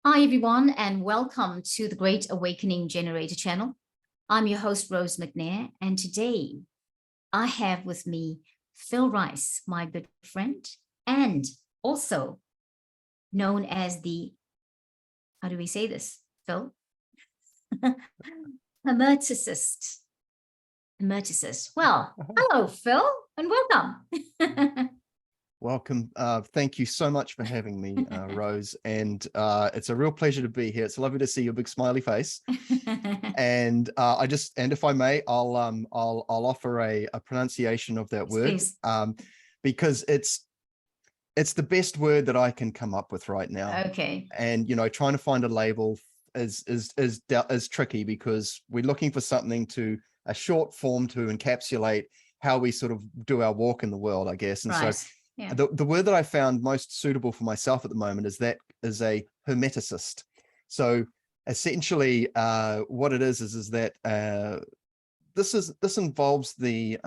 Hi, everyone, and welcome to the Great Awakening Generator channel. I'm your host, Rose McNair, and today I have with me Phil Rice, my good friend, and also known as the, how do we say this, Phil? Hermeticist. Hermeticist. Well, hello, Phil, and welcome. Welcome. Thank you so much for having me, Rose. And it's a real pleasure to be here. It's lovely to see your big smiley face. And if I may, I'll offer a pronunciation of that word, because it's the best word that I can come up with right now. Okay. And trying to find a label is tricky, because we're looking for something a short form to encapsulate how we sort of do our walk in the world, I guess. And right. So yeah. the word that I found most suitable for myself at the moment is a hermeticist. So essentially, what it is that this involves the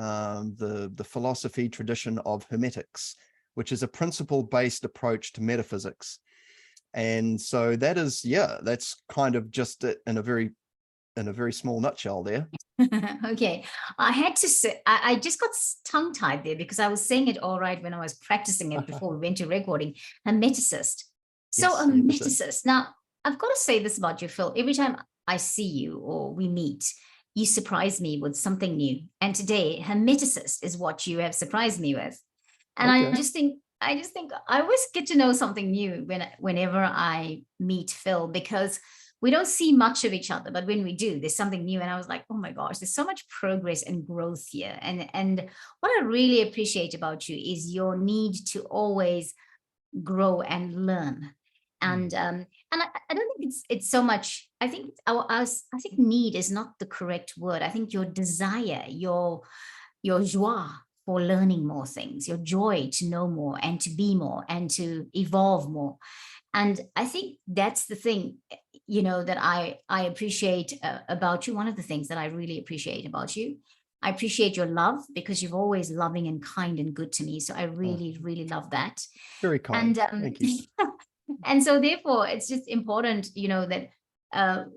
philosophy tradition of Hermetics, which is a principle-based approach to metaphysics. And so that's kind of just it in a very small nutshell there. Okay, I had to say, I just got tongue-tied there because I was saying it all right when I was practicing it before we went to recording. Hermeticist. So Yes, a hermeticist. Now, I've got to say this about you, Phil. Every time I see you or we meet, you surprise me with something new. And today, hermeticist is what you have surprised me with. And okay. I just think I always get to know something new whenever I meet Phil, because we don't see much of each other, but when we do, there's something new. And I was like, oh my gosh, there's so much progress and growth here. And what I really appreciate about you is your need to always grow and learn. And I don't think it's so much. I think I think need is not the correct word. I think your desire, your joie for learning more things, your joy to know more and to be more and to evolve more. And I think that's the thing, that I appreciate about you. One of the things that I really appreciate about you, I appreciate your love, because you're always loving and kind and good to me. So I really, really love that. Very kind. And, thank you. And so therefore, it's just important, that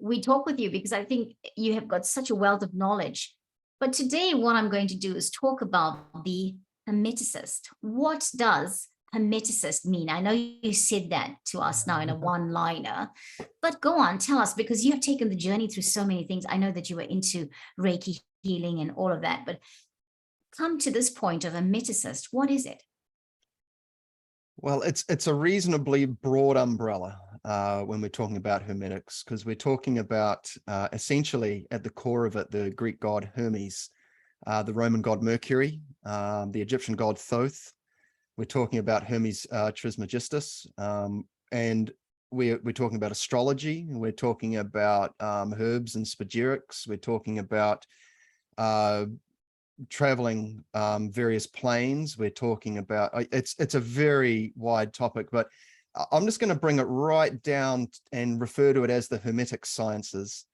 we talk with you, because I think you have got such a wealth of knowledge. But today, what I'm going to do is talk about the hermeticist. What does hermeticist mean? I know you said that to us now in a one-liner, but go on, tell us, because you have taken the journey through so many things. I know that you were into Reiki healing and all of that, but come to this point of hermeticist. What is it? Well, it's a reasonably broad umbrella when we're talking about Hermetics, because we're talking about essentially at the core of it, the Greek god Hermes, the Roman god Mercury, the Egyptian god Thoth. We're talking about Hermes Trismegistus, and we're talking about astrology. We're talking about herbs and spagyrics. We're talking about traveling various planes. We're talking about it's a very wide topic, but I'm just going to bring it right down and refer to it as the Hermetic sciences,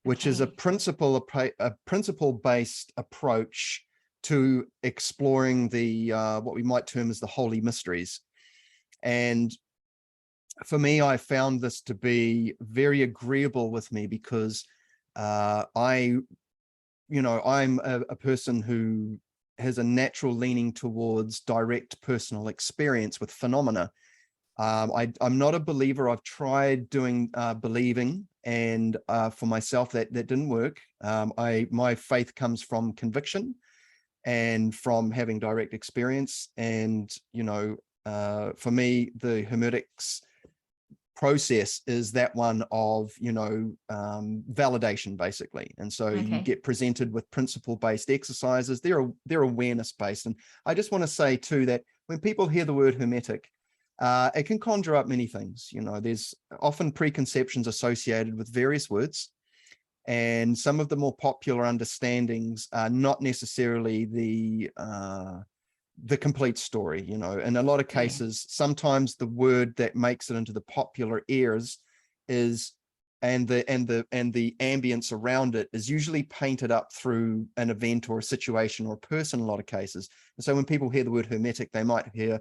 which is a principle-based approach to exploring the what we might term as the holy mysteries. And for me, I found this to be very agreeable with me, because I'm a person who has a natural leaning towards direct personal experience with phenomena. I'm not a believer. I've tried doing believing, and for myself that didn't work. My faith comes from conviction and from having direct experience. And for me, the Hermetics process is that one of validation, basically. And so you get presented with principle-based exercises. They're awareness-based. And I just want to say too that when people hear the word Hermetic, it can conjure up many things. There's often preconceptions associated with various words, and some of the more popular understandings are not necessarily the complete story. In a lot of cases, sometimes the word that makes it into the popular ears and the ambience around it is usually painted up through an event or a situation or a person in a lot of cases. And so when people hear the word Hermetic, they might hear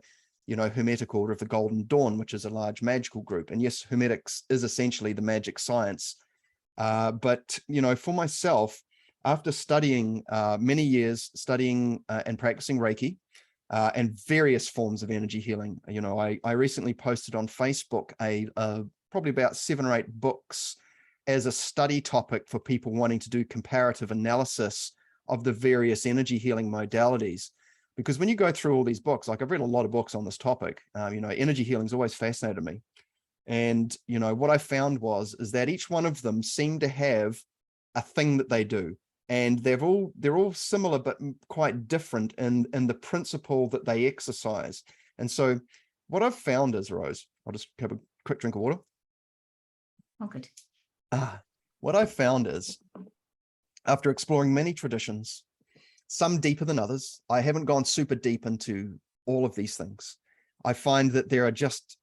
Hermetic Order of the Golden Dawn, which is a large magical group. And yes, Hermetics is essentially the magic science. But, for myself, after studying many years, studying and practicing Reiki and various forms of energy healing, I recently posted on Facebook probably about 7 or 8 books as a study topic for people wanting to do comparative analysis of the various energy healing modalities. Because when you go through all these books, like I've read a lot of books on this topic, energy healing's always fascinated me. And, what I found is that each one of them seemed to have a thing that they do. And they're all similar, but quite different in the principle that they exercise. And so what I've found is, Rose, I'll just have a quick drink of water. Oh, good. What I've found is, after exploring many traditions, some deeper than others, I haven't gone super deep into all of these things. I find that there are just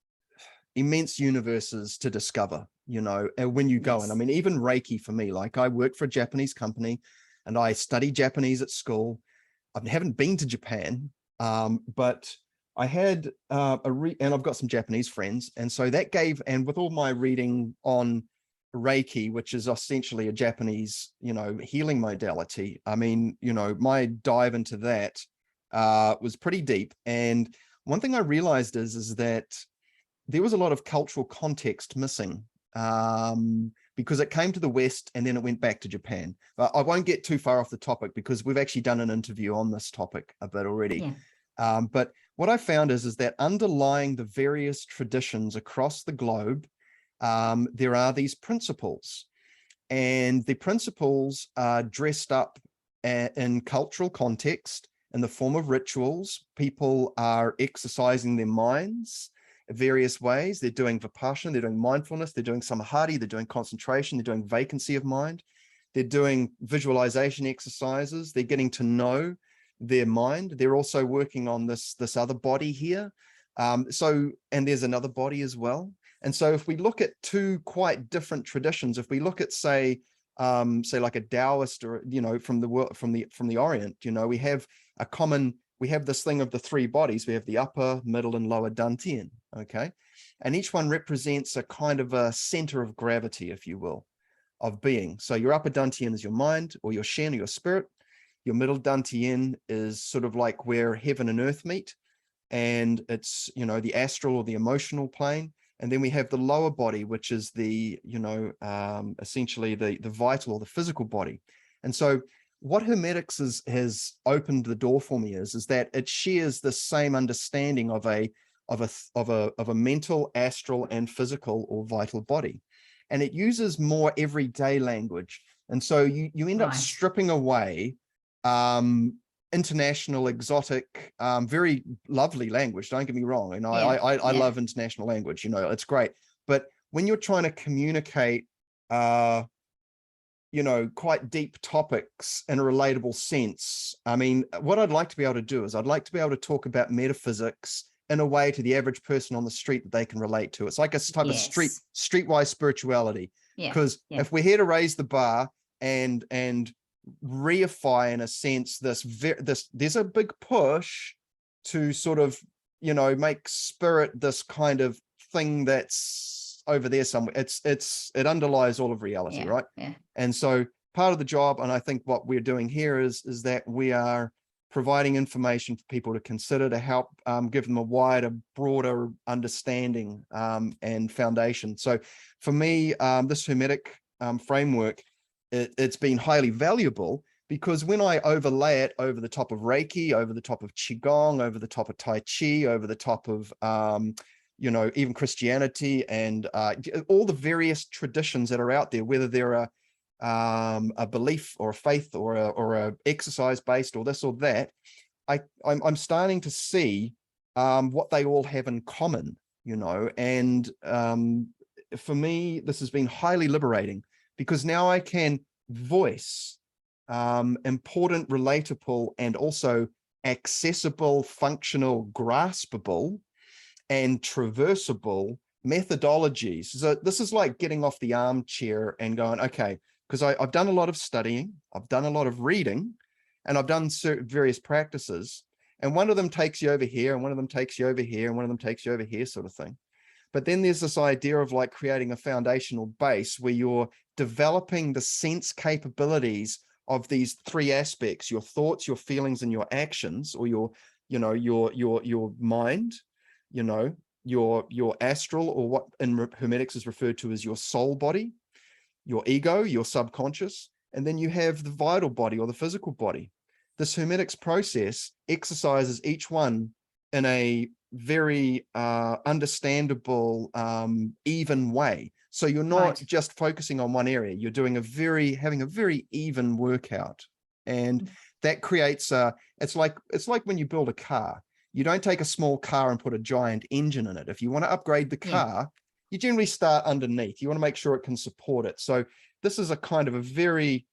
immense universes to discover, when you go in. I mean, even Reiki for me, like I work for a Japanese company and I study Japanese at school. I haven't been to Japan, but I had and I've got some Japanese friends. And so that gave, and with all my reading on Reiki, which is essentially a Japanese, healing modality. I mean, my dive into that was pretty deep. And one thing I realized is that there was a lot of cultural context missing because it came to the West and then it went back to Japan. I won't get too far off the topic because we've actually done an interview on this topic a bit already. Yeah. But what I found is that underlying the various traditions across the globe, there are these principles, and the principles are dressed up in cultural context in the form of rituals. People are exercising their minds various ways. They're doing vipassana, they're doing mindfulness, they're doing samadhi, they're doing concentration, they're doing vacancy of mind, they're doing visualization exercises, they're getting to know their mind. They're also working on this other body here. And there's another body as well. And so if we look at 2 quite different traditions, if we look at say like a Taoist or, from the Orient, we have this thing of the 3 bodies. We have the upper, middle, and lower dantian, okay? And each one represents a kind of a center of gravity, if you will, of being. So your upper dantian is your mind or your shen or your spirit. Your middle dantian is sort of like where heaven and earth meet. And it's, the astral or the emotional plane. And then we have the lower body, which is the, essentially the vital or the physical body. And so what Hermetics has opened the door for me is that it shares the same understanding of a mental, astral, and physical or vital body, and it uses more everyday language. And so you end up stripping away international, exotic, very lovely language. Don't get me wrong. And I love international language. It's great. But when you're trying to communicate quite deep topics in a relatable sense. I mean, what I'd like to be able to do is I'd like to be able to talk about metaphysics in a way to the average person on the street that they can relate to. It's like a type of streetwise spirituality. Because if we're here to raise the bar and reify, in a sense, there's a big push to sort of, make spirit this kind of thing that's over there somewhere. It underlies all of reality, right? And so part of the job, and I think what we're doing here is that we are providing information for people to consider to help give them a wider, broader understanding and foundation. So for me, this Hermetic framework, it's been highly valuable because when I overlay it over the top of Reiki, over the top of Qigong, over the top of Tai Chi, over the top of even Christianity and all the various traditions that are out there, whether they're a belief or a faith or a exercise based or this or that, I'm starting to see what they all have in common, and for me, this has been highly liberating because now I can voice important, relatable, and also accessible, functional, graspable, and traversable methodologies. So this is like getting off the armchair and going, okay, because I've done a lot of studying, I've done a lot of reading, and I've done various practices. And one of them takes you over here, and one of them takes you over here, and one of them takes you over here, sort of thing. But then there's this idea of like creating a foundational base where you're developing the sense capabilities of these three aspects: your thoughts, your feelings, and your actions, or your mind, your astral, or what in Hermetics is referred to as your soul body, your ego, your subconscious, and then you have the vital body or the physical body. This Hermetics process exercises each one in a very understandable, even way. So you're not just focusing on one area. You're doing having a very even workout, and that creates it's like when you build a car. You don't take a small car and put a giant engine in it. If you want to upgrade the car, you generally start underneath. You want to make sure it can support it. So this is a kind of a very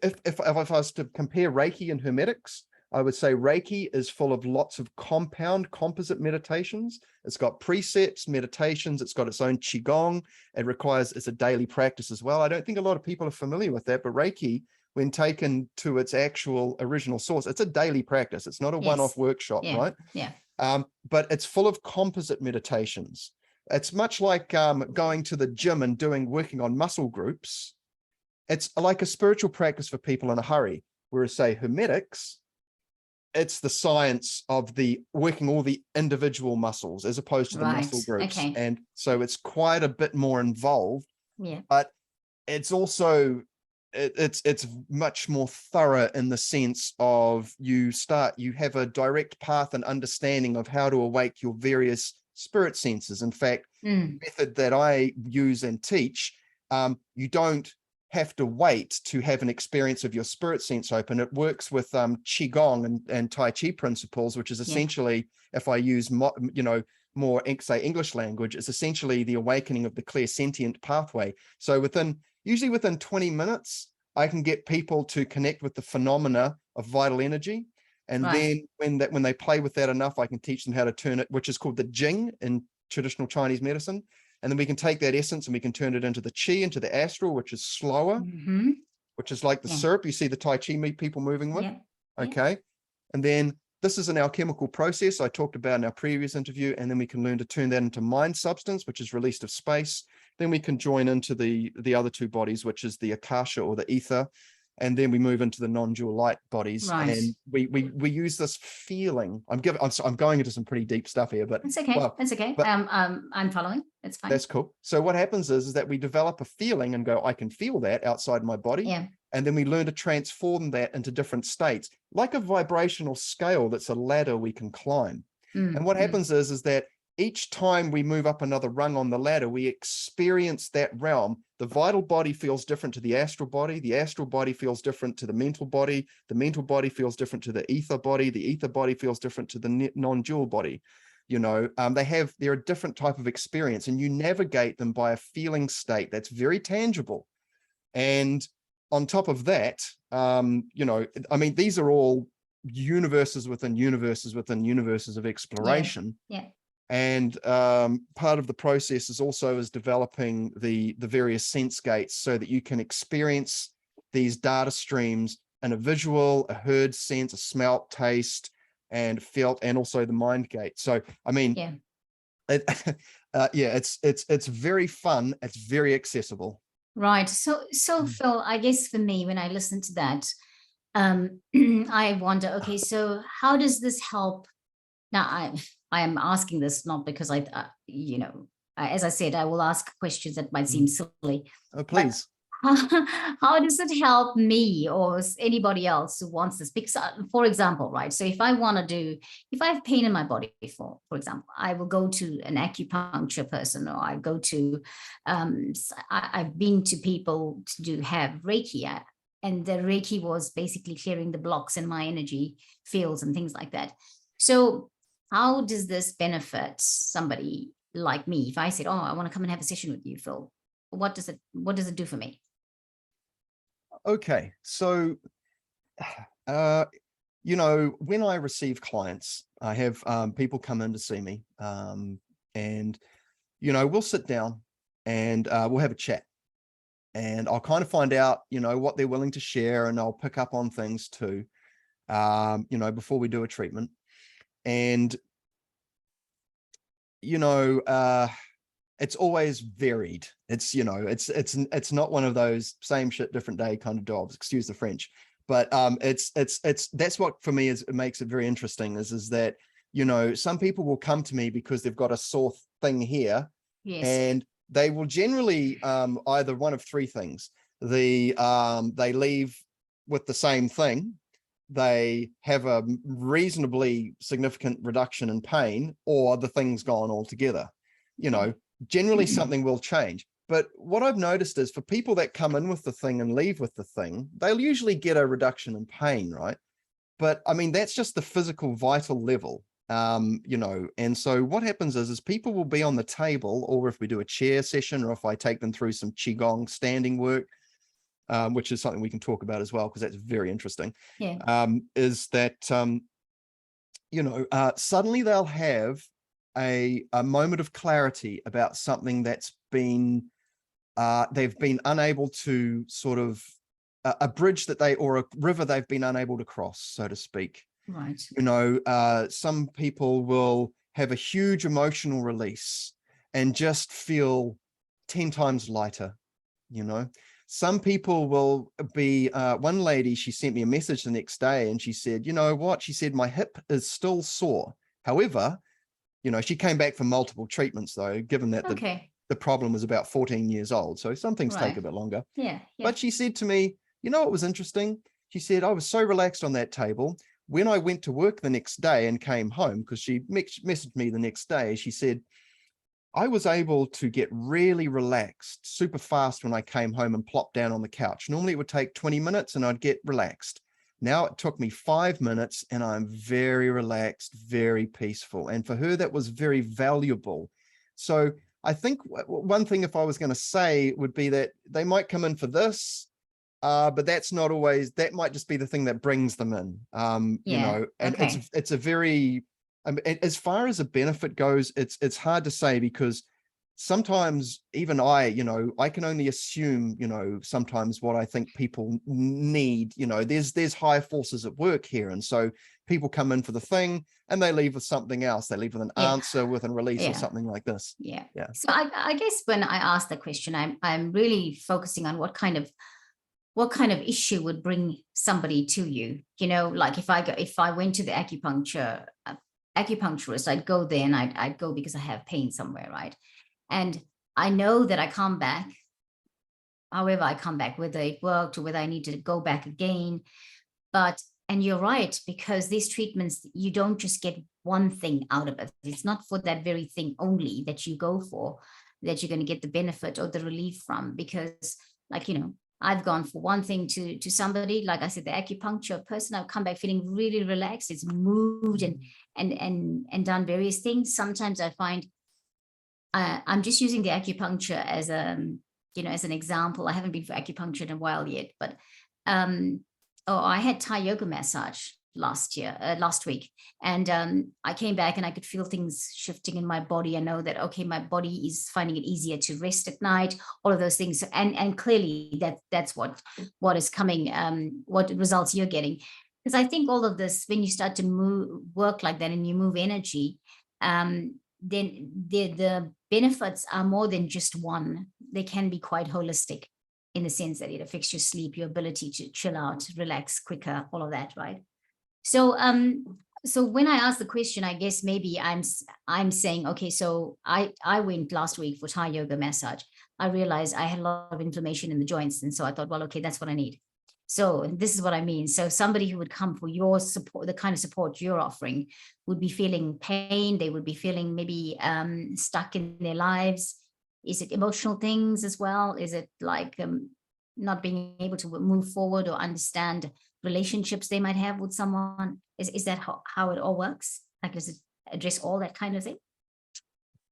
if I was to compare Reiki and Hermetics, I would say Reiki is full of lots of composite meditations. It's got precepts, meditations. It's got its own Qigong. It's a daily practice as well. I don't think a lot of people are familiar with that, but Reiki, when taken to its actual original source, it's a daily practice. It's not a one-off workshop, right? Yeah. But it's full of composite meditations. It's much like going to the gym and working on muscle groups. It's like a spiritual practice for people in a hurry. Whereas, say, Hermetics, it's the science of working all the individual muscles as opposed to the muscle groups. Okay. And so it's quite a bit more involved. Yeah. But it's also it's much more thorough in the sense of you have a direct path and understanding of how to awake your various spirit senses. In fact, the method that I use and teach, you don't have to wait to have an experience of your spirit sense open. It works with Qigong and Tai Chi principles, which is essentially, if I use more say English language, it's essentially the awakening of the clairsentient pathway. So usually within 20 minutes, I can get people to connect with the phenomena of vital energy. And then when they play with that enough, I can teach them how to turn it, which is called the Jing in traditional Chinese medicine. And then we can take that essence and we can turn it into the Qi, into the astral, which is slower, which is like the syrup you see the Tai Chi people moving with. Okay. And then this is an alchemical process I talked about in our previous interview. And then we can learn to turn that into mind substance, which is released of space. Then we can join into the other two bodies, which is the Akasha or the ether. And then we move into the non-dual light bodies, and we use this feeling. I'm going into some pretty deep stuff here, but it's okay. It's okay. I'm following. It's fine. That's cool. So what happens is that we develop a feeling and go, I can feel that outside my body. Yeah. And then we learn to transform that into different states, like a vibrational scale that's a ladder we can climb. And what happens is that each time we move up another rung on the ladder, we experience that realm. The vital body feels different to the astral body feels different to the mental body feels different to the ether body feels different to the non-dual body. They're a different type of experience, and you navigate them by a feeling state that's very tangible. And on top of that, these are all universes within universes within universes of exploration. Yeah. And part of the process is developing the various sense gates so that you can experience these data streams in a visual, a heard sense, a smelt, taste, and felt, and also the mind gate. So, it's very fun. It's very accessible. Right. So Phil, I guess for me, when I listen to that, I wonder, okay, so how does this help? Now, I am asking this not because as I said, I will ask questions that might seem silly. Oh, please. How does it help me or anybody else who wants this? Because, for example, right, so if I have pain in my body, for example, I will go to an acupuncture person, or I go to, I've been to people to have Reiki, and the Reiki was basically clearing the blocks in my energy fields and things like that. So how does this benefit somebody like me? If I said, oh, I want to come and have a session with you, Phil, what does it do for me? Okay. So, when I receive clients, I have people come in to see me, and, we'll sit down and we'll have a chat, and I'll kind of find out, what they're willing to share, and I'll pick up on things too. you know, before we do a treatment. And, you know, it's always varied. It's, you know, it's not one of those same shit, different day kind of jobs, excuse the French. But it's that's what for me is, it makes it very interesting is that, you know, some people will come to me because they've got a sore thing here, Yes. and they will generally either one of three things. They leave with the same thing, they have a reasonably significant reduction in pain, or the thing's gone altogether. You know, generally something will change. But what I've noticed is for people that come in with the thing and leave with the thing, they'll usually get a reduction in pain, right? But I mean, that's just the physical vital level, you know. And so what happens is people will be on the table, or if we do a chair session, or if I take them through some Qigong standing work, which is something we can talk about as well, because that's very interesting. Yeah. Is that, you know, suddenly they'll have a moment of clarity about something that's been, they've been unable to sort of, a bridge that they, or a river they've been unable to cross, so to speak. Right. You know, some people will have a huge emotional release and just feel 10 times lighter, you know. Some people will be, one lady, she sent me a message the next day and she said, you know what, she said, my hip is still sore. However, you know, she came back from multiple treatments though, given that Okay. the problem was about 14 years old. So some things take a Right. bit longer. Yeah. Yeah. But she said to me, you know what was interesting? She said, I was so relaxed on that table. When I went to work the next day and came home, because she messaged me the next day, she said, I was able to get really relaxed super fast when I came home and plopped down on the couch. Normally it would take 20 minutes and I'd get relaxed. Now it took me 5 minutes and I'm very relaxed, very peaceful. And for her, that was very valuable. So I think one thing, if I was going to say, would be that they might come in for this, but that's not always, that might just be the thing that brings them in, you Yeah. know, and Okay. it's a very, as far as a benefit goes, it's hard to say, because sometimes even I, you know, I can only assume, you know, sometimes what I think people need, you know, there's higher forces at work here. And so people come in for the thing and they leave with something else. They leave with an Yeah. answer, with a release, or Yeah. something like this. Yeah. Yeah. So I guess when I ask the question, I'm really focusing on what kind of issue would bring somebody to you. You know, like if I went to the acupuncturist, I'd go there and I'd go because I have pain somewhere, right? And I know that I come back. However, I come back, whether it worked or whether I need to go back again. But, and you're right, because these treatments, you don't just get one thing out of it. It's not for that very thing only that you go for, that you're going to get the benefit or the relief from. Because, like, you know, I've gone for one thing to somebody, like I said, the acupuncture person, I've come back feeling really relaxed. It's moved and done various things. Sometimes I find, I'm just using the acupuncture as a, you know, as an example. I haven't been for acupuncture in a while yet, but I had Thai yoga massage last week, and I came back and I could feel things shifting in my body. I know that, okay, my body is finding it easier to rest at night, all of those things, and clearly that's what is coming, what results you're getting. Because I think all of this, when you start to work like that and you move energy, then the benefits are more than just one. They can be quite holistic, in the sense that it affects your sleep, your ability to chill out, relax quicker, all of that, right? So so when I ask the question, I guess maybe I'm saying, okay, so I went last week for Thai yoga massage. I realized I had a lot of inflammation in the joints, and so I thought, well, okay, that's what I need. So this is what I mean. So somebody who would come for your support, the kind of support you're offering, would be feeling pain. They would be feeling maybe stuck in their lives. Is it emotional things as well? Is it like not being able to move forward or understand relationships they might have with someone? Is that how it all works? Like, does it address all that kind of thing?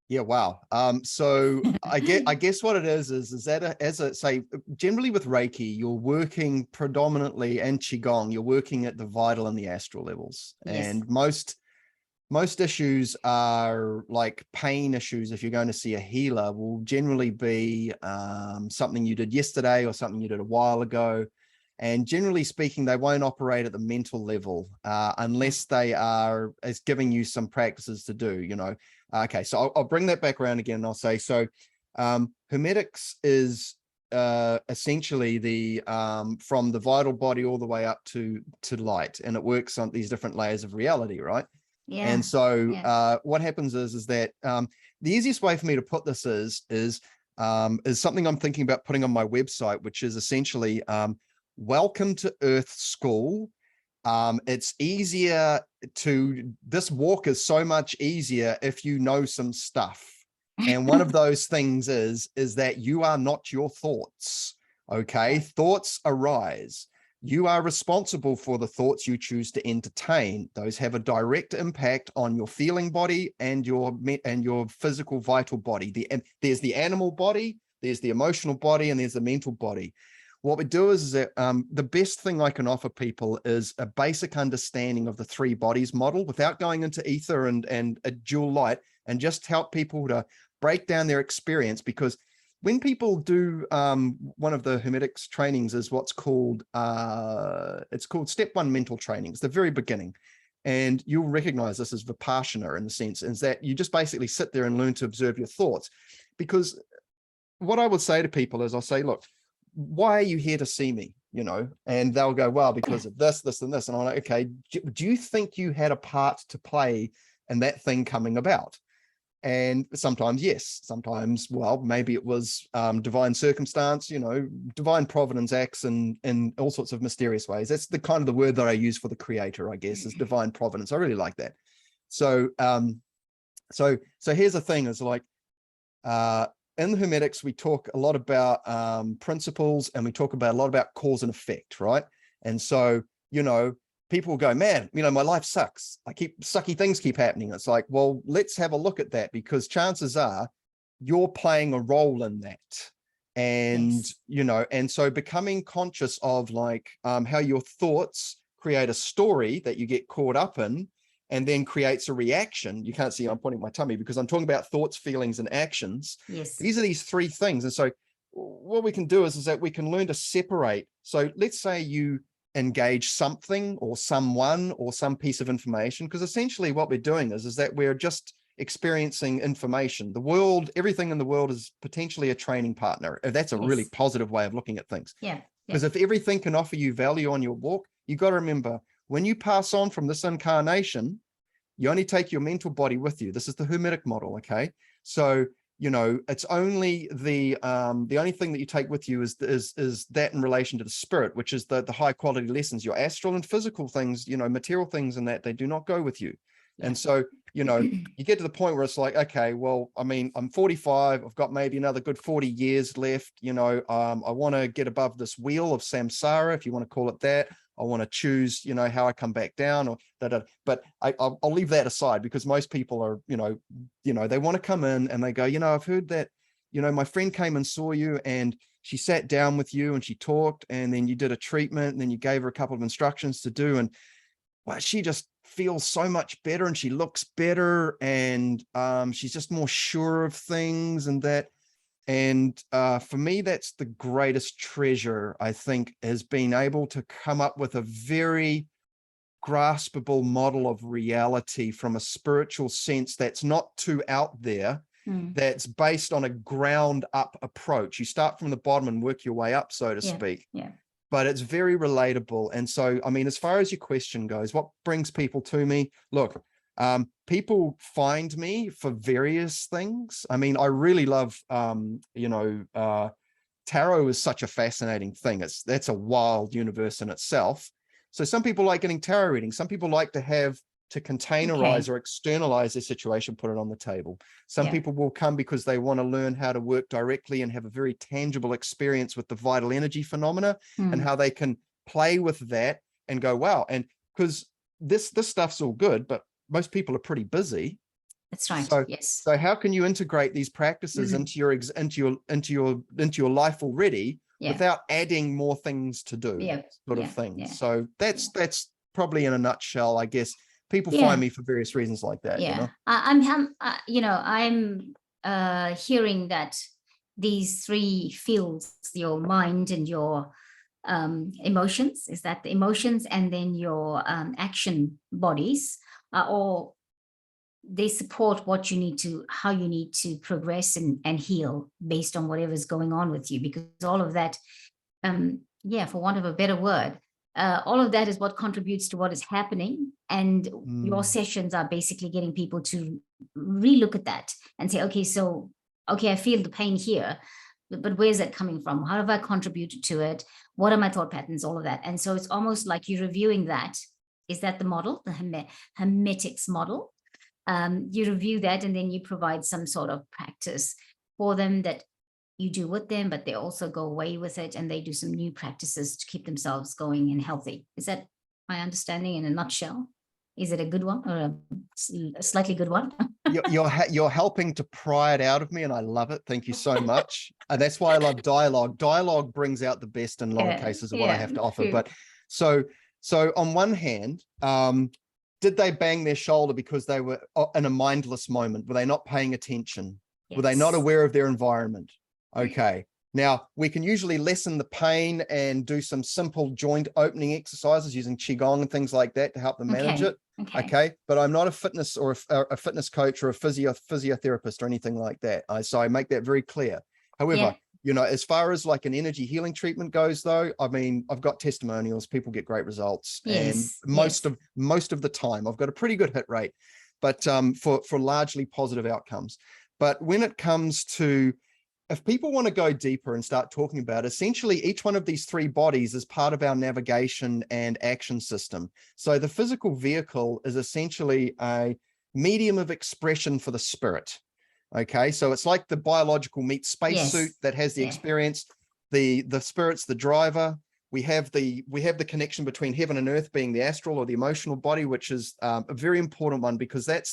Yeah, wow. So I guess what it is that as a say, generally with Reiki, you're working predominantly, and Qigong, you're working at the vital and the astral levels. Yes. And most issues are like pain issues. If you're going to see a healer, will generally be something you did yesterday or something you did a while ago. And generally speaking, they won't operate at the mental level unless they are as giving you some practices to do, you know. Okay, so I'll bring that back around again, and I'll say, so Hermetics is essentially the from the vital body all the way up to light, and it works on these different layers of reality, right? Yeah. And so Yeah. what happens is that the easiest way for me to put this is something I'm thinking about putting on my website, which is essentially welcome to Earth School. It's easier this walk is so much easier if you know some stuff. And one of those things is that you are not your thoughts. Okay. Thoughts arise. You are responsible for the thoughts you choose to entertain. Those have a direct impact on your feeling body and your physical vital body. There's the animal body, there's the emotional body, and there's the mental body. What we do is that the best thing I can offer people is a basic understanding of the three bodies model without going into ether and a dual light, and just help people to break down their experience. Because when people do one of the Hermetics trainings is what's called, it's called step 1 mental trainings, the very beginning. And you'll recognize this as Vipassana in the sense is that you just basically sit there and learn to observe your thoughts. Because what I would say to people is I'll say, look, why are you here to see me? You know, and they'll go, well, because of this, this, and this. And I'm like, okay, do you think you had a part to play in that thing coming about? And sometimes, yes, sometimes, well, maybe it was divine circumstance, you know, divine providence acts in all sorts of mysterious ways. That's the kind of the word that I use for the creator, I guess, is divine providence. I really like that. So, so here's the thing is like, in the Hermetics, we talk a lot about principles, and we talk about a lot about cause and effect, right? And so, you know, people go, man, you know, my life sucks. Sucky things keep happening. It's like, well, let's have a look at that, because chances are you're playing a role in that. And, Yes. you know, and so becoming conscious of like how your thoughts create a story that you get caught up in, and then creates a reaction. You can't see I'm pointing my tummy because I'm talking about thoughts, feelings, and actions. Yes. These are these three things. And so what we can do is that we can learn to separate. So let's say you engage something or someone or some piece of information, because essentially what we're doing is that we're just experiencing information. The world, everything in the world is potentially a training partner. That's a really positive way of looking at things. Yeah. Because if everything can offer you value on your walk, you got to remember, when you pass on from this incarnation, you only take your mental body with you. This is the Hermetic model, okay? So, you know, it's only the only thing that you take with you is that in relation to the spirit, which is the high quality lessons. Your astral and physical things, you know, material things, and that they do not go with you. Yeah. And so, you know, you get to the point where it's like, okay, well, I mean, I'm 45, I've got maybe another good 40 years left. You know, I want to get above this wheel of samsara, if you want to call it that. I want to choose, you know, how I come back down, or that. But I'll leave that aside, because most people are, you know, they want to come in and they go, you know, I've heard that, you know, my friend came and saw you, and she sat down with you and she talked, and then you did a treatment, and then you gave her a couple of instructions to do, and well, she just feels so much better, and she looks better, and she's just more sure of things and that. And for me, that's the greatest treasure, I think, has been able to come up with a very graspable model of reality from a spiritual sense that's not too out there, that's based on a ground up approach. You start from the bottom and work your way up, so to speak. Yeah. But it's very relatable. And so, I mean, as far as your question goes, what brings people to me? Look, people find me for various things. I mean, I really love, you know, tarot is such a fascinating thing. That's a wild universe in itself. So some people like getting tarot readings. Some people like to containerize or externalize their situation, put it on the table. Some people will come because they want to learn how to work directly and have a very tangible experience with the vital energy phenomena, and how they can play with that and go, wow. And because this stuff's all good, but most people are pretty busy. That's right. So, yes. So how can you integrate these practices into your life already without adding more things to do, sort of thing? So that's probably in a nutshell, I guess. People find me for various reasons like that. You know, I'm hearing that these three fields, your mind and your emotions. Is that the emotions and then your action bodies are all, they support what you need to, how you need to progress and heal based on whatever's going on with you, because all of that, yeah, for want of a better word, all of that is what contributes to what is happening. And your sessions are basically getting people to relook at that and say, okay, so, okay, I feel the pain here, but where's that coming from? How have I contributed to it? What are my thought patterns? All of that. And so it's almost like you're reviewing that. Is that the model, the Hermetics model? You review that and then you provide some sort of practice for them that you do with them, but they also go away with it and they do some new practices to keep themselves going and healthy. Is that my understanding in a nutshell? Is it a good one or a slightly good one? You're helping to pry it out of me, and I love it. Thank you so much. And that's why I love dialogue. Dialogue brings out the best in a lot of cases of what I have to offer. But so on one hand, did they bang their shoulder because they were in a mindless moment? Were they not paying attention? Yes. Were they not aware of their environment? Okay. Now, we can usually lessen the pain and do some simple joint opening exercises using Qigong and things like that to help them manage it. Okay. But I'm not a fitness or a fitness coach or a physiotherapist or anything like that. So I make that very clear. However, you know, as far as like an energy healing treatment goes, though, I mean, I've got testimonials, people get great results, and most of the time I've got a pretty good hit rate, but for largely positive outcomes. But when it comes to, if people want to go deeper and start talking about, essentially each one of these three bodies is part of our navigation and action system. So the physical vehicle is essentially a medium of expression for the spirit. Okay, so it's like the biological meets spacesuit that has the experience. The spirit's the driver. We have the connection between heaven and earth being the astral or the emotional body, which is a very important one, because that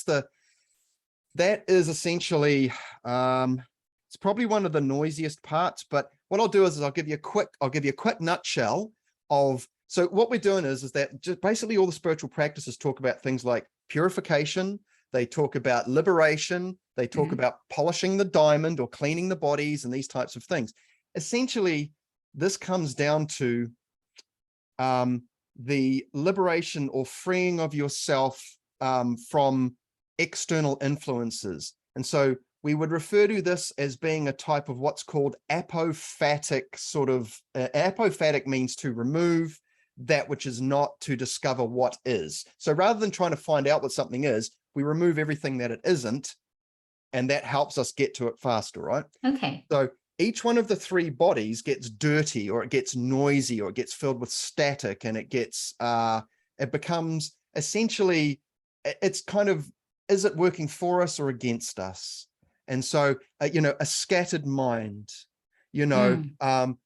is essentially it's probably one of the noisiest parts. But what I'll do is I'll give you a quick nutshell of, so what we're doing is that just basically all the spiritual practices talk about things like purification. They talk about liberation. They talk about polishing the diamond or cleaning the bodies and these types of things. Essentially, this comes down to the liberation or freeing of yourself from external influences. And so we would refer to this as being a type of what's called apophatic sort of, apophatic means to remove that which is not, to discover what is. So rather than trying to find out what something is, we remove everything that it isn't, and that helps us get to it faster, right? Okay. So each one of the three bodies gets dirty, or it gets noisy, or it gets filled with static, and it gets, it becomes essentially, it's kind of, is it working for us or against us? And so, you know, a scattered mind, you know,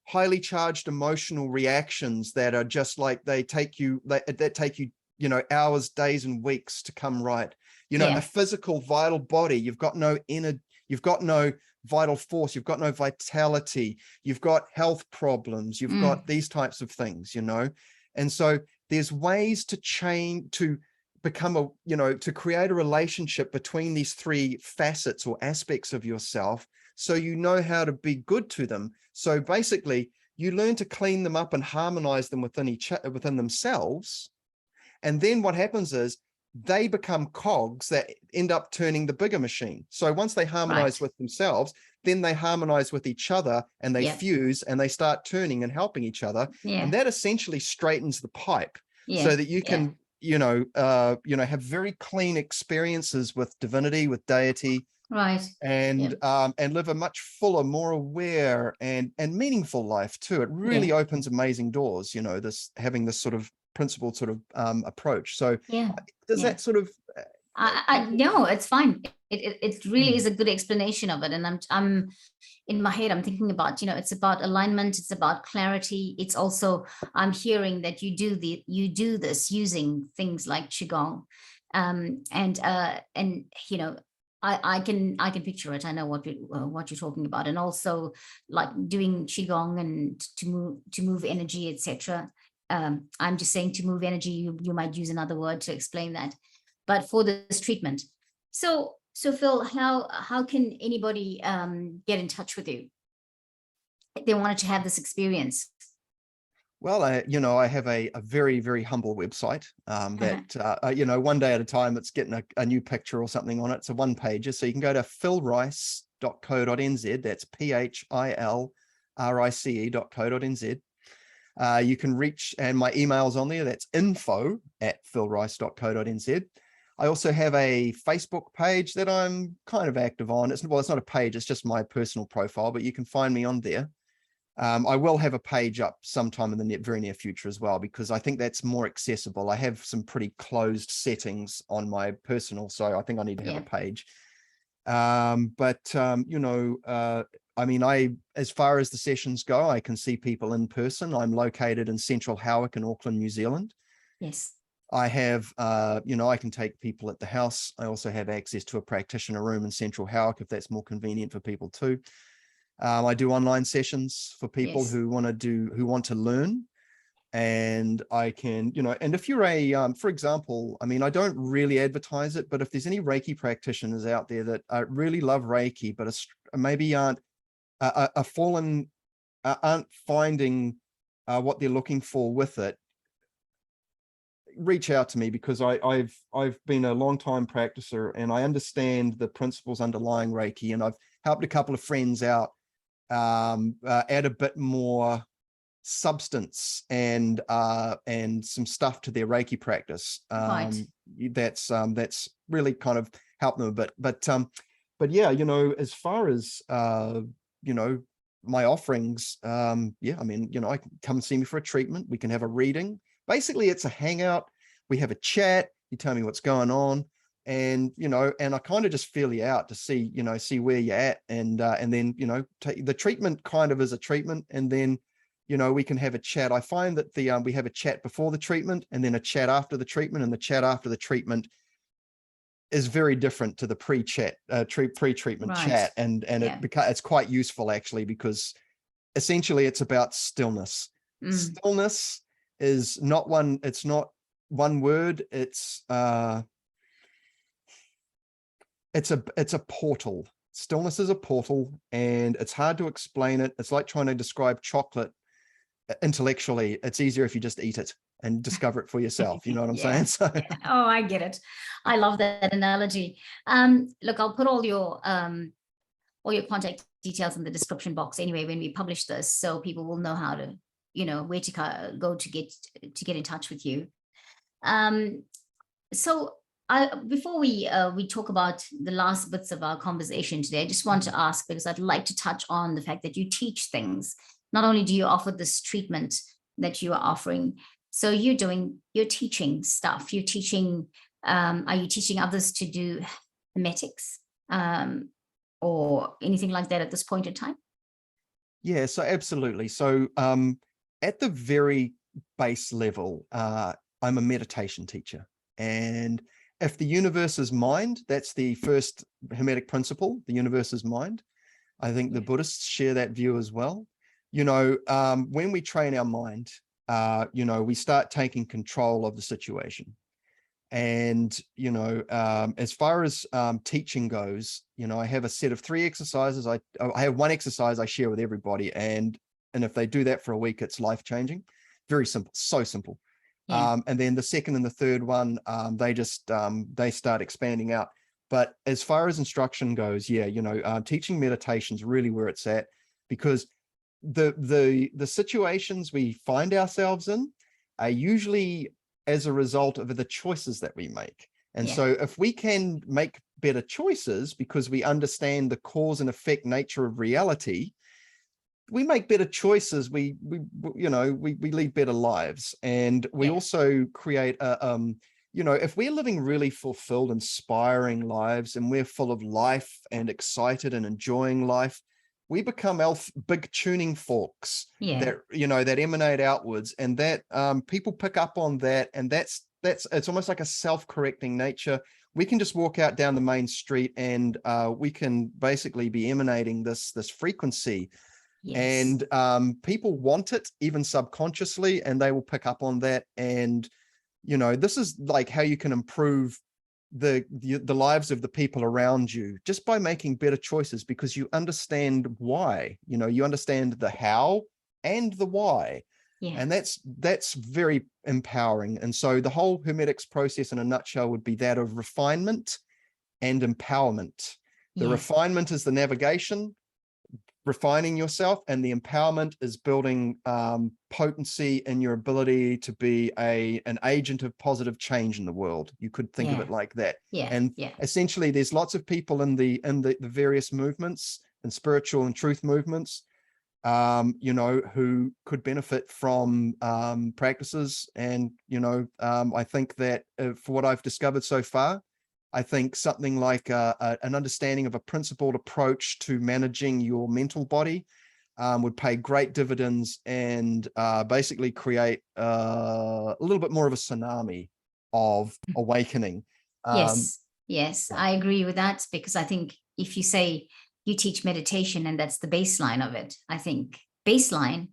highly charged emotional reactions that are just like, they take you, that take you, you know, hours, days, and weeks to come right. You know, a physical, vital body, you've got no inner, you've got no vital force, you've got no vitality, you've got health problems, you've got these types of things, you know. And so there's ways to change, to become a, you know, to create a relationship between these three facets or aspects of yourself, so you know how to be good to them. So basically, you learn to clean them up and harmonize them within themselves. And then what happens is they become cogs that end up turning the bigger machine. So once they harmonize with themselves, then they harmonize with each other, and they fuse, and they start turning and helping each other. And that essentially straightens the pipe so that you can, you know, have very clean experiences with divinity, with deity, and live a much fuller, more aware and meaningful life too. It really opens amazing doors, you know, this, having this sort of principled sort of approach. So does that sort of no, it's fine. It really is a good explanation of it. And I'm in my head, I'm thinking about, you know, it's about alignment, it's about clarity. It's also, I'm hearing that you do this using things like Qigong. And you know, I can picture it. I know what you're talking about. And also like doing Qigong and to move energy, etc. I'm just saying to move energy, you might use another word to explain that, but for this treatment. So Phil, how can anybody get in touch with you if they wanted to have this experience? Well, I have a very, very humble website that, one day at a time, it's getting a new picture or something on it. It's a one pager. So you can go to philrice.co.nz. That's philrice.co.nz. You can reach, and my email's on there. That's info@philrice.co.nz. I also have a Facebook page that I'm kind of active on. It's not a page, it's just my personal profile, but you can find me on there. I will have a page up sometime in the very near future as well, because I think that's more accessible. I have some pretty closed settings on my personal, so I think I need to have a page. As far as the sessions go, I can see people in person. I'm located in Central Howick in Auckland, New Zealand. Yes. I have, I can take people at the house. I also have access to a practitioner room in Central Howick if that's more convenient for people too. I do online sessions for people who want to learn. And I can, and if you're for example, I don't really advertise it, but if there's any Reiki practitioners out there that really love Reiki, but maybe aren't finding what they're looking for with it, reach out to me, because I've been a long time practicer and I understand the principles underlying Reiki, and I've helped a couple of friends out add a bit more substance and some stuff to their Reiki practice. That's really kind of helped them a bit. But yeah, as far as my offerings, I can come and see me for a treatment. We can have a reading. Basically, it's a hangout. We have a chat. You tell me what's going on, and I kind of just feel you out to see where you're at, and then take the treatment kind of as a treatment, and then we can have a chat. I find that we have a chat before the treatment and then a chat after the treatment, and the chat after the treatment is very different to the pre-treatment chat, and it's quite useful actually, because essentially it's about stillness. Stillness is not one, it's not one word, it's a portal. Stillness is a portal, and it's hard to explain it. It's like trying to describe chocolate intellectually. It's easier if you just eat it and discover it for yourself. You know what I'm saying? So Oh, I get it. I love that analogy. Look, I'll put all your contact details in the description box anyway when we publish this, so people will know how to, where to go to get in touch with you. So before we talk about the last bits of our conversation today, I just want to ask, because I'd like to touch on the fact that you teach things. Not only do you offer this treatment that you are offering, so you're teaching stuff. You're teaching. Are you teaching others to do hermetics or anything like that at this point in time? Yeah, so absolutely. So at the very base level, I'm a meditation teacher. And if the universe is mind, that's the first Hermetic principle, the universe is mind. I think the Buddhists share that view as well. When we train our mind, we start taking control of the situation. And, as far as teaching goes, I have a set of 3 exercises. I have one exercise I share with everybody. And if they do that for a week, it's life-changing. Very simple, so simple. Yeah. And then the second and the third one, they start expanding out. But as far as instruction goes, teaching meditation is really where it's at, because the situations we find ourselves in are usually as a result of the choices that we make. And so if we can make better choices because we understand the cause and effect nature of reality, we make better choices, we lead better lives. And we also create if we're living really fulfilled, inspiring lives, and we're full of life and excited and enjoying life, we become big tuning forks that emanate outwards, and that people pick up on that. And it's almost like a self-correcting nature. We can just walk out down the main street and we can basically be emanating this frequency. Yes. And people want it even subconsciously, and they will pick up on that. And this is like how you can improve the lives of the people around you, just by making better choices, because you understand why. You understand the how and the why. Yeah. And that's very empowering. And so the whole Hermetics process in a nutshell would be that of refinement and empowerment. The refinement is the navigation, refining yourself, and the empowerment is building potency in your ability to be an agent of positive change in the world. You could think of it like that. And essentially there's lots of people in the various movements and spiritual and truth movements, you know, who could benefit from practices. And, you know, I think that for what I've discovered so far, I think something like an understanding of a principled approach to managing your mental body would pay great dividends and basically create a little bit more of a tsunami of awakening. Yes, I agree with that, because I think if you say you teach meditation and that's the baseline of it, I think baseline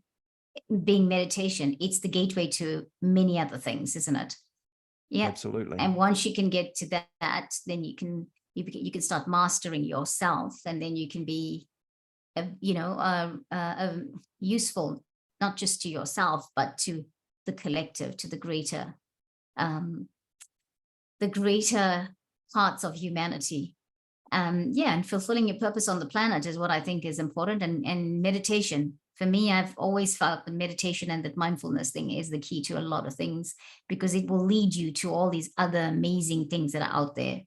being meditation, it's the gateway to many other things, isn't it? Yeah, absolutely. And once you can get to that, then you can start mastering yourself, and then you can be, you know, useful not just to yourself but to the collective, to the greater parts of humanity. And fulfilling your purpose on the planet is what I think is important. And meditation, for me, I've always felt that meditation and that mindfulness thing is the key to a lot of things, because it will lead you to all these other amazing things that are out there.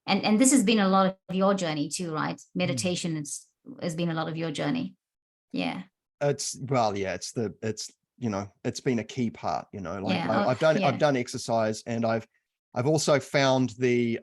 And this has been a lot of your journey too, right? Meditation has been a lot of your journey. Yeah. It's you know, it's been a key part, you know, like I've done exercise, and I've also found the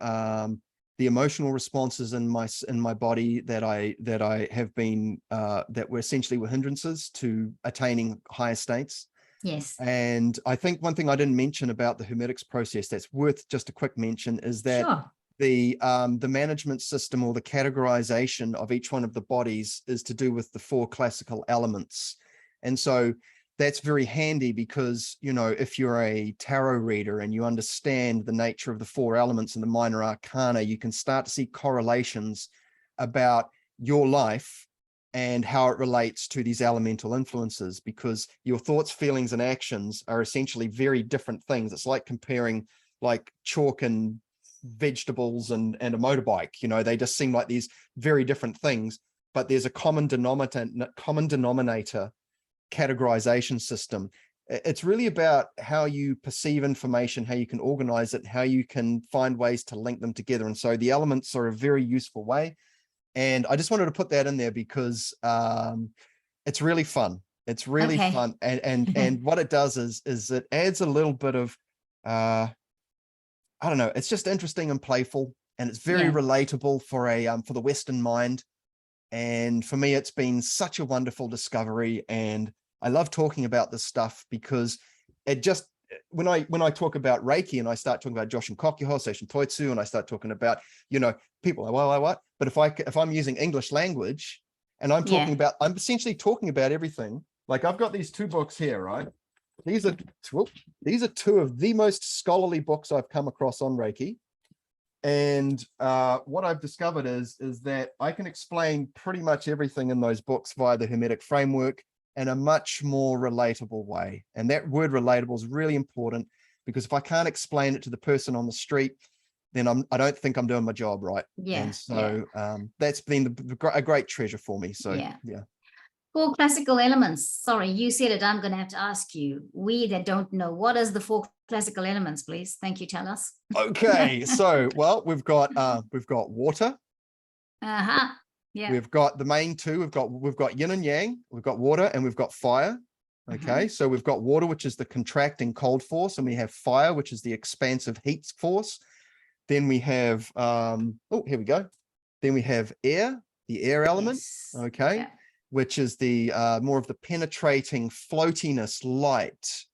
emotional responses in my body that I have been that were essentially hindrances to attaining higher states. Yes. And I think one thing I didn't mention about the Hermetics process that's worth just a quick mention is that the management system, or the categorization of each one of the bodies, is to do with the 4 classical elements. And so that's very handy, because, you know, if you're a tarot reader and you understand the nature of the 4 elements in the minor arcana, you can start to see correlations about your life and how it relates to these elemental influences, because your thoughts, feelings, and actions are essentially very different things. It's like comparing like chalk and vegetables and a motorbike. You know, they just seem like these very different things, but there's a common denominator categorization system. It's really about how you perceive information, how you can organize it, how you can find ways to link them together. And so the elements are a very useful way. And I just wanted to put that in there because it's really fun. It's really fun. And what it does is it adds a little bit of, I don't know, it's just interesting and playful, and it's very relatable for the Western mind. And for me, it's been such a wonderful discovery. And I love talking about this stuff because it just, when I talk about Reiki and I start talking about Joshin Kokuho, Seishin Toitsu, and I start talking about, you know, people are, what? But if I'm using English language and I'm talking about, I'm essentially talking about everything. Like I've got these 2 books here, right? These are 2 of the most scholarly books I've come across on Reiki. And what I've discovered is that I can explain pretty much everything in those books via the Hermetic framework in a much more relatable way. And that word relatable is really important, because if I can't explain it to the person on the street, then I don't think I'm doing my job right. And so that's been a great treasure for me. So yeah. 4 classical elements. Sorry, you said it. I'm going to have to ask you. We that don't know, what is the 4 classical elements, please? Thank you. Tell us. Okay, so we've got water. Yeah. We've got the main 2. We've got yin and yang. We've got water, and we've got fire. Okay, so we've got water, which is the contracting cold force, and we have fire, which is the expansive heat force. Then we have here we go. Then we have air, the air element. Okay. Which is the more of the penetrating floatiness light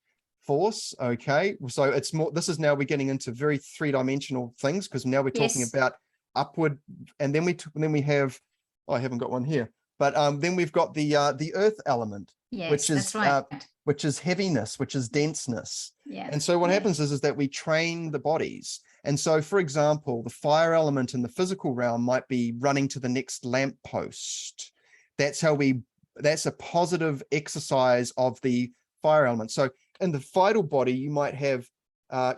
force. Okay, so it's more, this is now we're getting into very 3-dimensional things, because now we're talking about upward. And then we have, I haven't got one here, but then we've got the earth element, which is heaviness, which is denseness. And so what happens is that we train the bodies. And so, for example, the fire element in the physical realm might be running to the next lamppost. That's a positive exercise of the fire element. So in the vital body, you might have,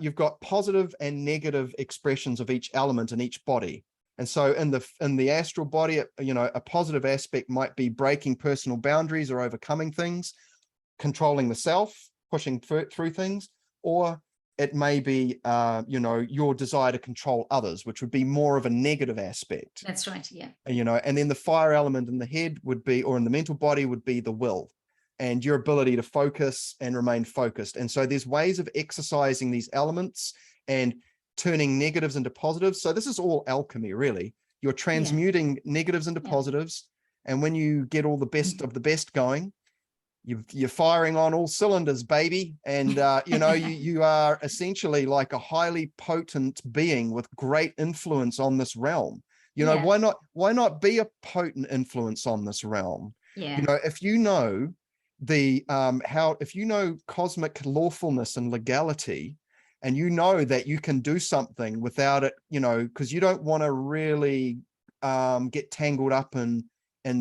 you've got positive and negative expressions of each element in each body. And so in the astral body, a positive aspect might be breaking personal boundaries or overcoming things, controlling the self, pushing through things, or it may be, your desire to control others, which would be more of a negative aspect. That's right. Yeah. And then the fire element in the head would be, or in the mental body would be the will and your ability to focus and remain focused. And so there's ways of exercising these elements and turning negatives into positives. So this is all alchemy, really. You're transmuting negatives into positives. And when you get all the best of the best going, you're firing on all cylinders, baby. And, you are essentially like a highly potent being with great influence on this realm. Why not be a potent influence on this realm? Yeah. If you know if you know cosmic lawfulness and legality, and you know that you can do something without it, because you don't want to really get tangled up in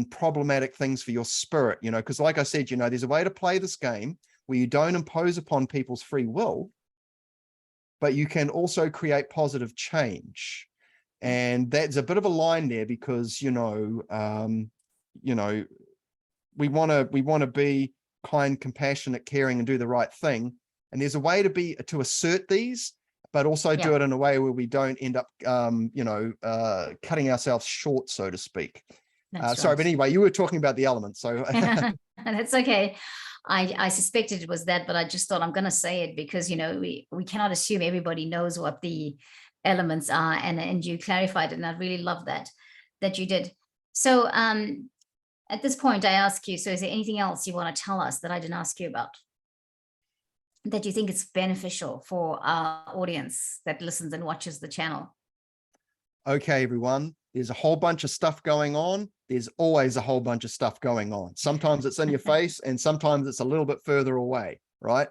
problematic things for your spirit, because like I said, there's a way to play this game where you don't impose upon people's free will, but you can also create positive change. And that's a bit of a line there, because we want to be kind, compassionate, caring, and do the right thing. And there's a way to assert these, but also do it in a way where we don't end up, cutting ourselves short, so to speak. Sorry, but anyway, you were talking about the elements, so that's okay. I suspected it was that, but I just thought I'm going to say it because we cannot assume everybody knows what the elements are, and you clarified it, and I really love that you did. So at this point, I ask you, so is there anything else you want to tell us that I didn't ask you about, that you think is beneficial for our audience that listens and watches the channel? Okay, everyone, there's a whole bunch of stuff going on. There's always a whole bunch of stuff going on. Sometimes it's in your face and sometimes it's a little bit further away, right?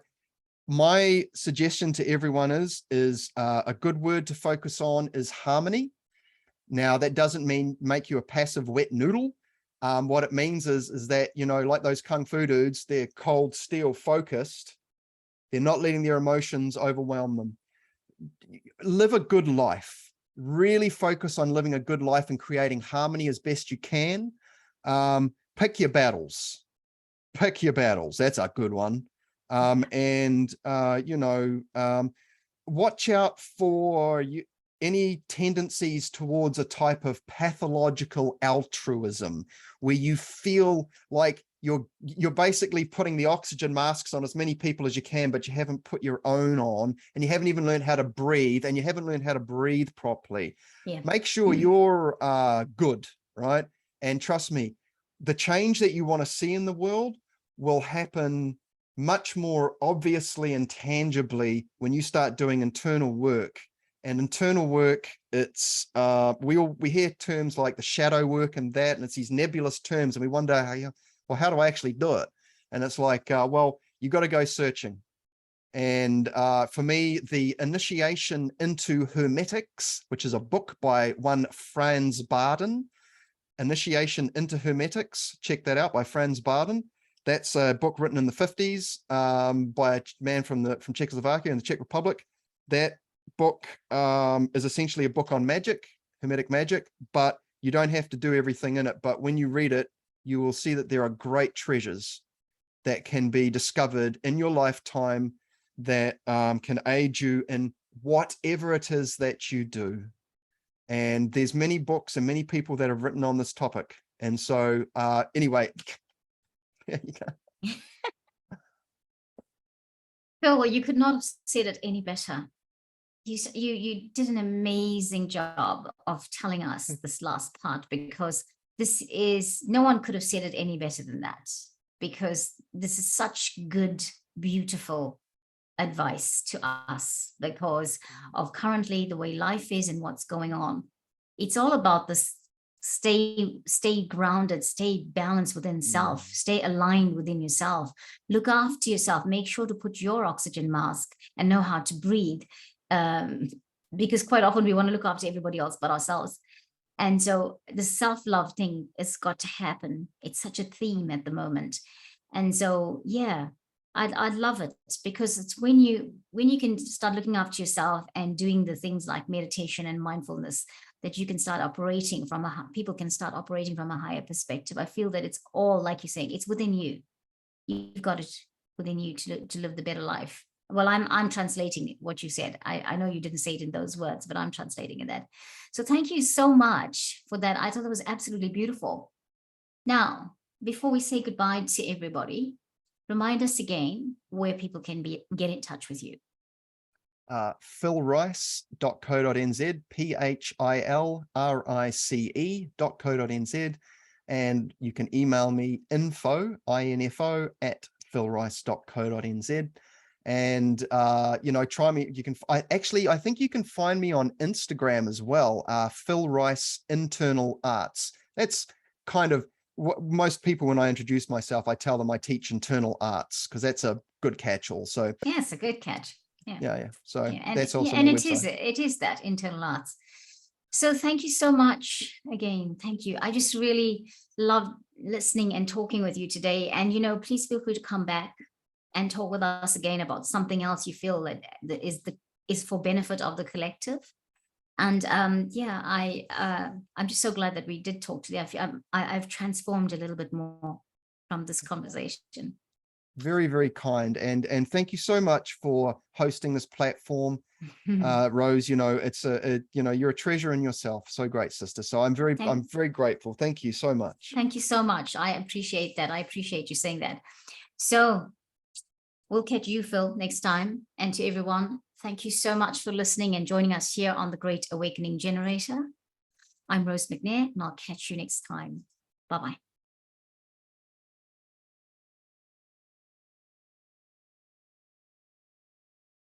My suggestion to everyone is a good word to focus on is harmony. Now, that doesn't mean make you a passive wet noodle. What it means is that, like those Kung Fu dudes, they're cold steel focused. They're not letting their emotions overwhelm them. Live a good life. Really focus on living a good life and creating harmony as best you can. Pick your battles. Pick your battles. That's a good one. Watch out for any tendencies towards a type of pathological altruism where you feel like you're basically putting the oxygen masks on as many people as you can, but you haven't put your own on, and you haven't even learned how to breathe, and you haven't learned how to breathe properly. Make sure you're good, right? And trust me, the change that you want to see in the world will happen much more obviously and tangibly when you start doing internal work. And internal work, it's we hear terms like the shadow work and that, and it's these nebulous terms, and we wonder, how do I actually do it? And it's like, well, you got to go searching. And for me, the Initiation into Hermetics, which is a book by one Franz Baden, Initiation into Hermetics, check that out, by Franz Baden. That's a book written in the 50s by a man from Czechoslovakia in the Czech Republic. That book is essentially a book on magic, Hermetic magic, but you don't have to do everything in it. But when you read it, you will see that there are great treasures that can be discovered in your lifetime that can aid you in whatever it is that you do. And there's many books and many people that have written on this topic. And so anyway, there you go. Phil, well, you could not have said it any better. You did an amazing job of telling us this last part, because no one could have said it any better than that, because this is such good, beautiful advice to us because of currently the way life is and what's going on. It's all about this: stay grounded, stay balanced within self, stay aligned within yourself, look after yourself, make sure to put your oxygen mask and know how to breathe, because quite often we want to look after everybody else but ourselves. And so the self-love thing has got to happen. It's such a theme at the moment. And so, yeah, I'd love it, because it's when you can start looking after yourself and doing the things like meditation and mindfulness, that you can start operating from people can start operating from a higher perspective. I feel that it's all, like you're saying, it's within you. You've got it within you to live the better life. Well, I'm translating what you said. I know you didn't say it in those words, but I'm translating it that. So thank you so much for that. I thought that was absolutely beautiful. Now, before we say goodbye to everybody, remind us again where people can get in touch with you. philrice.co.nz, PHILRICE.co.nz, and you can email me info at philrice.co.nz. And try me. You can I think you can find me on Instagram as well, Phil Rice Internal Arts. That's kind of what most people, when I introduce myself, I tell them I teach internal arts, because that's a good catch-all. So yeah, it's a good catch. Yeah. So and, that's also and my it website. it is that internal arts. So thank you so much again. Thank you. I just really love listening and talking with you today. And please feel free to come back and talk with us again about something else you feel that is for benefit of the collective. And I'm just so glad that we did talk today. I've transformed a little bit more from this conversation. Very, very kind. And thank you so much for hosting this platform, Rose. It's you're a treasure in yourself. So great, sister. So I'm very grateful. Thank you so much. Thank you so much. I appreciate that. I appreciate you saying that. So we'll catch you, Phil, next time. And to everyone, thank you so much for listening and joining us here on the Great Awakening Generator. I'm Rose McNair, and I'll catch you next time. Bye-bye.